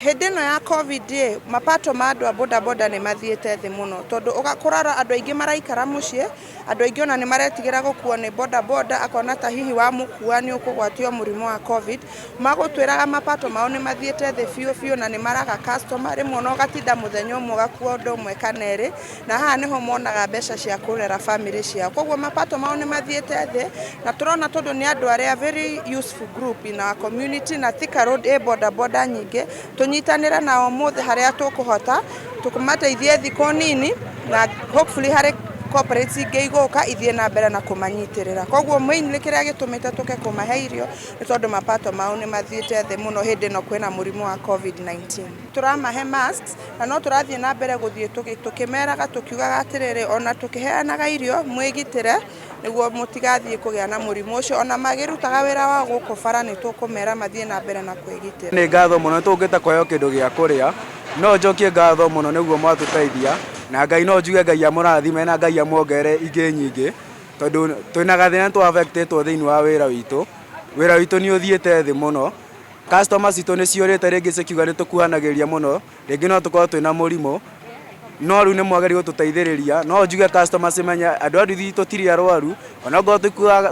Hindi no ya COVID mapato ma andu a boda boda ni mathiete thi muno tondu ugakorara andu aingi maraikara mucie andu aingi ona ni maretigira gukuo ni boda boda akona ta hihi wa mukua ni ukugwatio murimo wa COVID magutwiraga mapato mao ni mathiete thi fiu na ni maraga customer rimwe no gatinda muthenya umwe gakuo undu umwe kaneri na haha niho monaga mbeca cia kurera family cia koguo mapato mao ni mathiete thi na turona tondu ni andu aria very useful group in our community na Thika Road boda boda nyingi tunyitanira nao mothe haria tukuhota tukumateithie thiko nini na hopefully hari corporates ingeigoka ithie na mbere na kumanyitirira koguo mainly kiria gitumite tuke kumahe irio ni tondu mapato mao ni mathiete thi muno hindi no kwina murimo wa COVID-19 turamahe masks na no turathie na mbere guthie tukimeraga tukiugaga atiriri ona tukiheanaga irio mwigitire niguo mutigathie kugia na murimo ucio ona magirutaga wira wa guku bara ni tukumera mathie na mbere na kwigitira ni ngatho muno tungita kweo kindu gia kuria no njokie ngatho muno niguo mwatuteithia na Ngai no njuge Ngai amurathime na Ngai amuongere ingi nyingi tondu twina gathina tu affected thiini wa wira witu ni uthiete thi muno customers itu ni ciorite ringi cikiuga ni tukuhanagiria muno ringi no tukorwo twina murimo no riu ni mwageri gututeithiriria no njuge customers menya andu athi tutiri arwaru ona ngo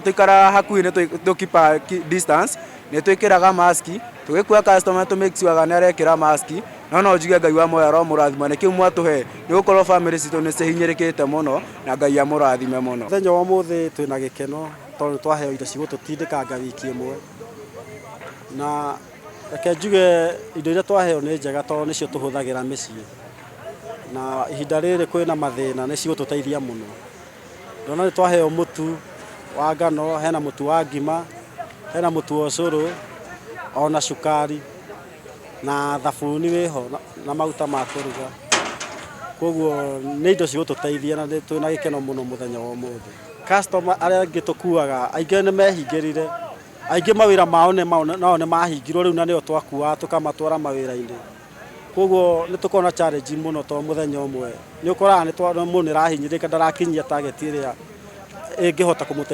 tukara hakuhi ni tukipa distance ni twikiraga mask tugikua customer to make sure ga arekira mask no njuge Ngai wa moyo ro murathima ni kiu mwatuhe ni gukorwo family citu ni cihinyirikite muno na Ngai amurathime muno thenya wa muthi twina gikeno tondu twaheo indo cigututindikanga wiki imwe na reke njuge indo iria twaheo ni njega tondu nicio tuhuthagira micii na ihinda riri kwina mathina ni cigututeithia muno ndona ni twaheo mutu wa ngano hena mutu wa ngima hena mutu wa curu ona cukari na thabuni wiho na maguta ma kuruga koguo ni indo cigututeithia na twina gikeno muno muthenya wa umuthi customer aria ngitukuaga aingi ni mehingirire aingi mawira mao ni mahingirwo riu na nio twakua tukamatwara mawira-ini koguo ni tukona challenge muno to muthenya umwe ni ukora ni twa mundu rahinyirika ndarakinyia target iria ingihota kumuteithia